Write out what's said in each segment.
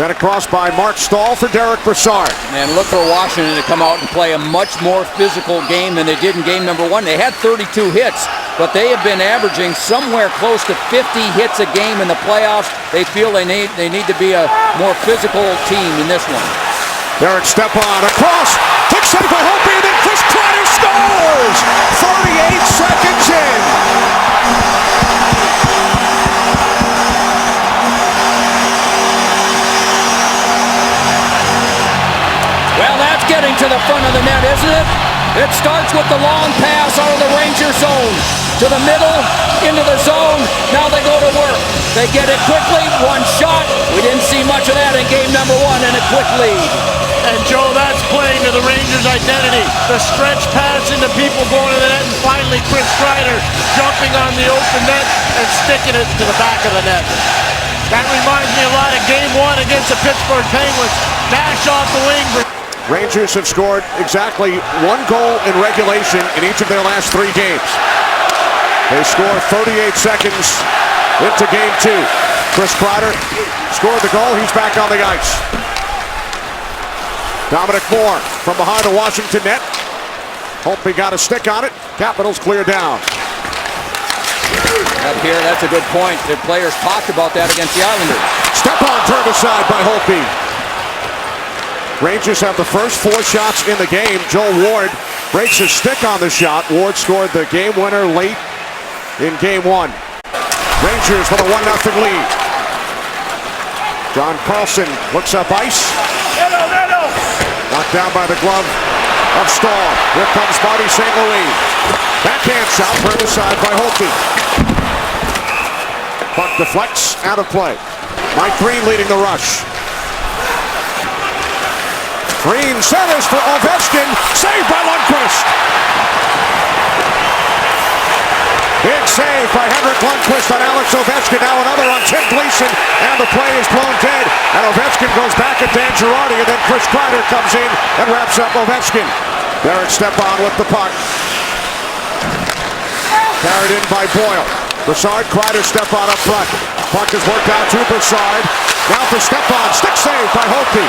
Sent across by Mark Stahl for Derek Brassard. And look for Washington to come out and play a much more physical game than they did in game number 1. They had 32 hits, but they have been averaging somewhere close to 50 hits a game in the playoffs. They feel they need to be a more physical team in this one. Derek Stepan across. Quick save by Holtby, and then Chris Kreider scores! 38 seconds in. Well, that's getting to the front of the net, isn't it? It starts with the long pass out of the Ranger zone to the middle, into the zone. Now they go to work. They get it quickly, one shot. We didn't see much of that in game number 1, and a quick lead. And Joe, that's playing to the Rangers' identity. The stretch pass into people going to the net, and finally Chris Kreider jumping on the open net and sticking it to the back of the net. That reminds me a lot of game 1 against the Pittsburgh Penguins. Nash off the wing. Rangers have scored exactly 1 goal in regulation in each of their last 3 games. They score 38 seconds into game 2. Chris Kreider scored the goal. He's back on the ice. Dominic Moore from behind the Washington net. Holtby got a stick on it. Capitals clear down. Up here, that's a good point. The players talked about that against the Islanders. Stepan turned aside by Holtby. Rangers have the first 4 shots in the game. Joel Ward breaks his stick on the shot. Ward scored the game winner late in game 1. Rangers with a 1-0 lead. John Carlson looks up ice. Knocked down by the glove of Stahl. Here comes Marty St. Louis. Backhand shot turned aside by Holtby. Puck deflects out of play. Mike Green leading the rush. Green centers for Ovechkin. Saved by Lundqvist. Big save by Henrik Lundqvist on Alex Ovechkin. Now another on Tim Gleason. And the play is blown dead. And Ovechkin goes back at Dan Girardi. And then Chris Kreider comes in and wraps up Ovechkin. Derek Stepan with the puck. Carried in by Boyle. Brassard, Kreider, Stepan up front. Puck is worked out to Brassard. Now for Stepan. Stick save by Holtby.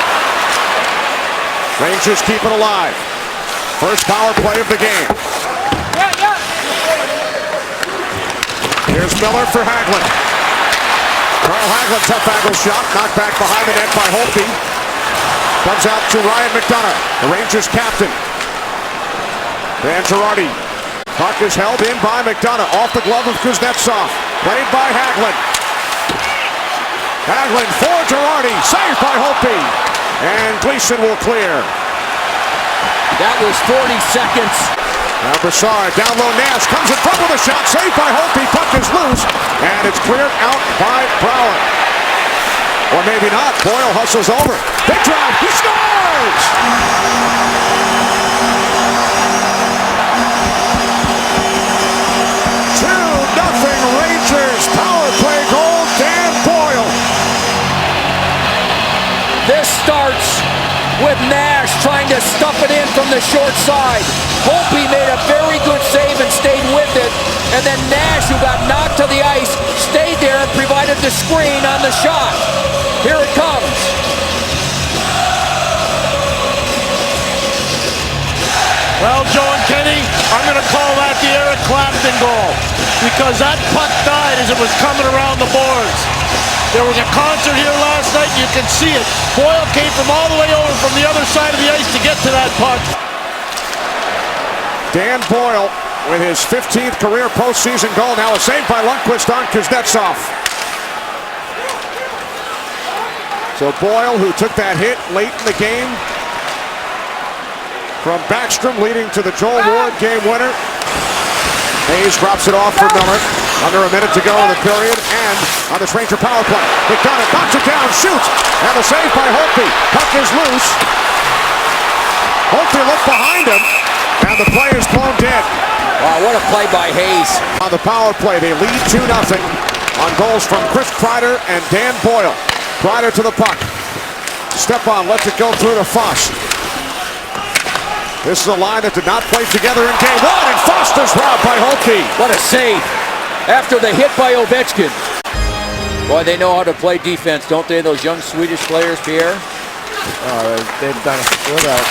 Rangers keep it alive. First power play of the game. Here's Miller for Hagelin. Carl Hagelin, tough angle shot. Knocked back behind the net by Holtby. Comes out to Ryan McDonagh, the Rangers captain. Dan Girardi. Puck is held in by McDonagh. Off the glove of Kuznetsov. Played by Hagelin. Hagelin for Girardi. Saved by Holtby. And Gleason will clear. That was 40 seconds. Now Brassard down low. Nash comes in front with a shot. Saved by Holtby. Puck is loose. And it's cleared out by Brouwer. Or maybe not. Boyle hustles over. Big drive. He scores! 2-0 Rangers. Power play goal. Dan Boyle. This starts with Nash trying to stuff it in from the short side. Holtby made a very good save and stayed with it. And then Nash, who got knocked to the ice, stayed there and provided the screen on the shot. Here it comes. Well, Joe and Kenny, I'm going to call that the Eric Clapton goal. Because that puck died as it was coming around the boards. There was a concert here last night, and you can see it. Boyle came from all the way over from the other side of the ice to get to that puck. Dan Boyle with his 15th career postseason goal. Now a save by Lundqvist on Kuznetsov. So Boyle, who took that hit late in the game from Backstrom, leading to the Joel Ward game winner. Hayes drops it off for Miller. Under a minute to go in the period, and on this Ranger power play, McDonagh knocks it down, shoots, and the save by Holtby. Puck is loose. Holtby looked behind him, and the play is blown dead. Wow, what a play by Hayes. On the power play, they lead 2-0 on goals from Chris Kreider and Dan Boyle. Kreider to the puck. Stepan lets it go through to Foss. This is a line that did not play together in game 1, and Foster's robbed by Holtby. What a save after the hit by Ovechkin. Boy, they know how to play defense, don't they, those young Swedish players, Pierre? They've done it without.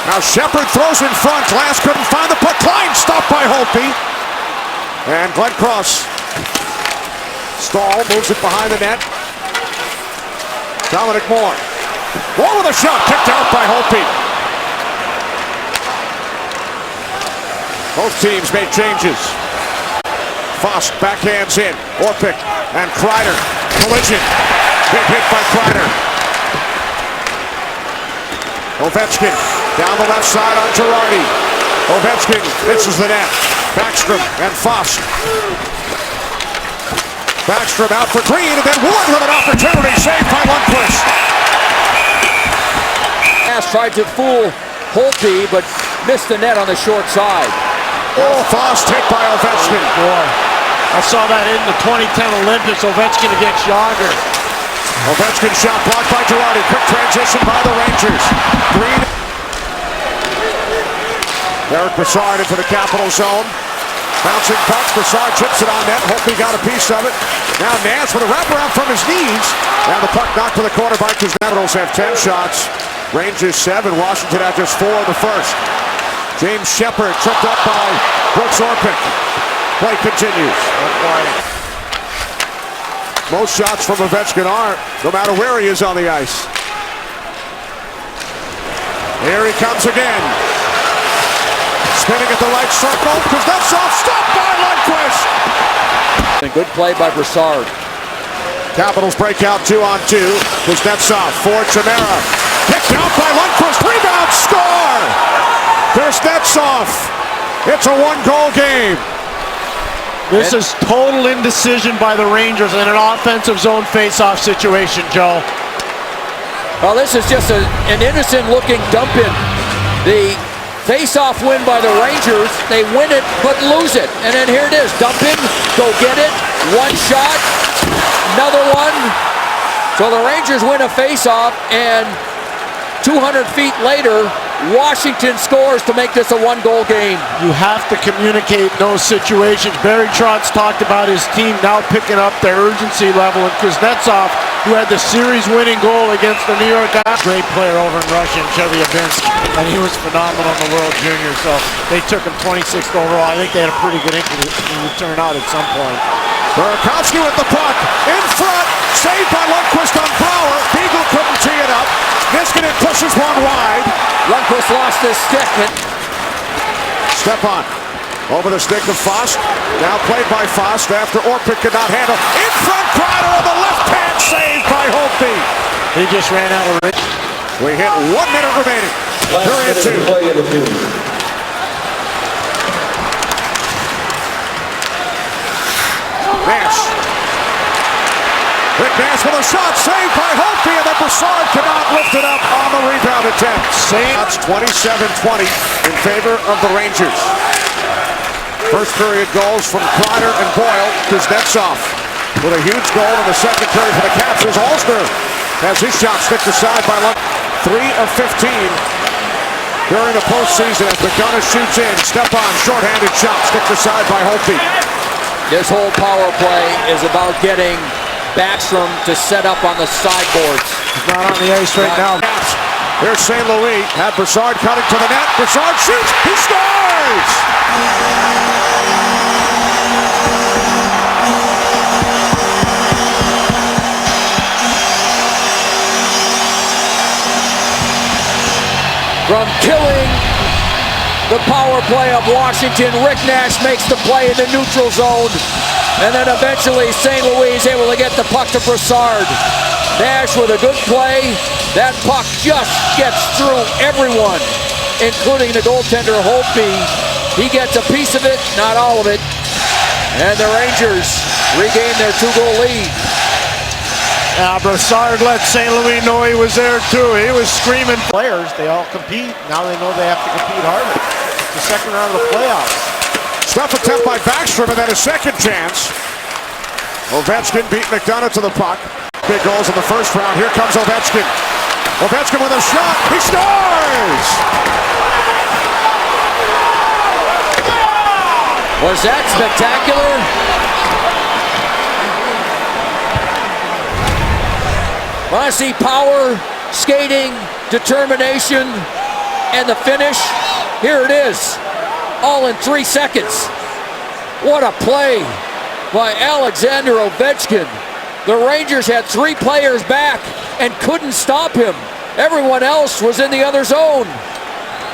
Now Shepard throws in front. Glass couldn't find the puck. Klein stopped by Holtby. And Glenn Cross. Stahl moves it behind the net. Dominic Moore. Moore with a shot. Kicked out by Holtby. Both teams made changes. Foss backhands in. Orpik and Kreider. Collision. Big hit by Kreider. Ovechkin down the left side on Girardi. Ovechkin misses the net. Backstrom and Foss. Backstrom out for Green, and then Ward with an opportunity. Saved by Lundqvist. Pass tried to fool Holtby, but missed the net on the short side. Oh, Foss hit by Ovechkin. Boy, I saw that in the 2010 Olympics. Ovechkin against Yager. Ovechkin shot blocked by Girardi. Quick transition by the Rangers. Green. Eric Brassard into the Capital Zone. Bouncing puck. Brassard chips it on net. Holtby got a piece of it. Now Nance with a wraparound from his knees. And the puck knocked to the corner by because Capitals have 10 shots. Rangers 7. Washington had just 4 in the first. James Shepard tripped up by Brooks Orpik. Play continues. Most shots from Ovechkin are, no matter where he is on the ice. Here he comes again. Spinning at the right circle. Kuznetsov stopped by Lundqvist. And good play by Brassard. Capitals break out 2-on-2. Kuznetsov for Chimera. Kicked out by Lundqvist. Rebound, score! Kuznetsov. It's a 1-goal game. This is total indecision by the Rangers in an offensive zone face-off situation, Joe. Well, this is just an innocent-looking dump-in. The face-off win by the Rangers. They win it, but lose it. And then here it is. Dump in, go get it. One shot, another one. So the Rangers win a face-off, and 200 feet later, Washington scores to make this a 1-goal game. You have to communicate in those situations. Barry Trotz talked about his team now picking up their urgency level, and Kuznetsov, who had the series-winning goal against the New York Islanders. Great player over in Russia, Chelyabinsk, and he was phenomenal in the World Junior, so they took him 26th overall. I think they had a pretty good return out at some point. Burakovsky with the puck, in front, saved by Lundqvist on Bauer. Beagle couldn't tee it up. Niskanen pushes one wide. Lundqvist lost his stick. Stepan over the stick of Foss. Now played by Foss after Orpik could not handle. In front, Kreider on the left hand, saved by Holtby. He just ran out of it. We hit 1 minute remaining. Period 2. Nash. Rick Nash with a shot, saved by Holtby, and then Brassard cannot lift it up on the rebound attempt. That's 27-20 in favor of the Rangers. First period goals from Kreider and Boyle. Kuznetsov with a huge goal in the second period for the Caps as Alsner has his shot sticked aside by Lund. 3 of 15 during the postseason as McDonough shoots in. Stepan, shorthanded shot, sticked aside by Holtby. This whole power play is about getting Backstrom to set up on the sideboards. He's not on the ice right now. Here's St. Louis. Had Brassard cutting to the net. Brassard shoots. He scores! From killing the power play of Washington, Rick Nash makes the play in the neutral zone. And then eventually St. Louis is able to get the puck to Brassard. Nash with a good play. That puck just gets through everyone, including the goaltender Holtby. He gets a piece of it, not all of it. And the Rangers regain their 2-goal lead. Brassard let St. Louis know he was there too. He was screaming. Players, they all compete. Now they know they have to compete harder. It's the second round of the playoffs. Stuff attempt by Backstrom and then a second chance. Ovechkin beat McDonough to the puck. Big goals in the first round. Here comes Ovechkin. Ovechkin with a shot. He scores! Was that spectacular? Want to see power, skating, determination, and the finish? Here it is, all in 3 seconds. What a play by Alexander Ovechkin. The Rangers had 3 players back and couldn't stop him. Everyone else was in the other zone.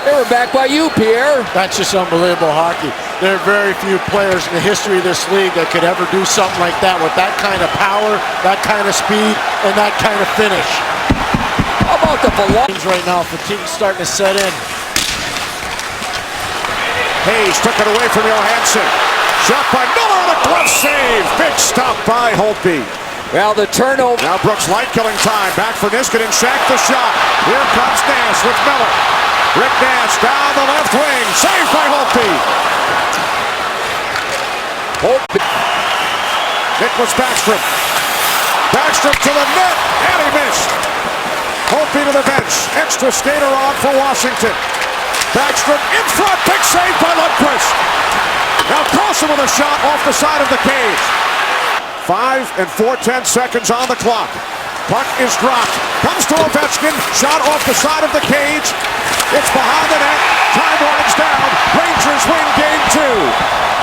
They were back by you, Pierre. That's just unbelievable hockey. There are very few players in the history of this league that could ever do something like that with that kind of power, that kind of speed, and that kind of finish. How about the velocity? Right now, fatigue's starting to set in. Hayes took it away from Johansson. Shot by Miller, the glove save. Big stop by Holtby. Well, the turnover. Now Brooks Light killing time. Back for Niskanen. Shack the shot. Here comes Nash with Miller. Rick Nash down the left wing. Saved by Holtby. Nicklas Backstrom. Backstrom to the net. And he missed. Holtby to the bench. Extra skater on for Washington. Backstrom in front. Big save by Lundqvist. Now Carlson with a shot off the side of the cage. 5 and 4/10 seconds on the clock. Puck is dropped. Comes to Ovechkin. Shot off the side of the cage. It's behind the net. Time runs down. Rangers win game 2.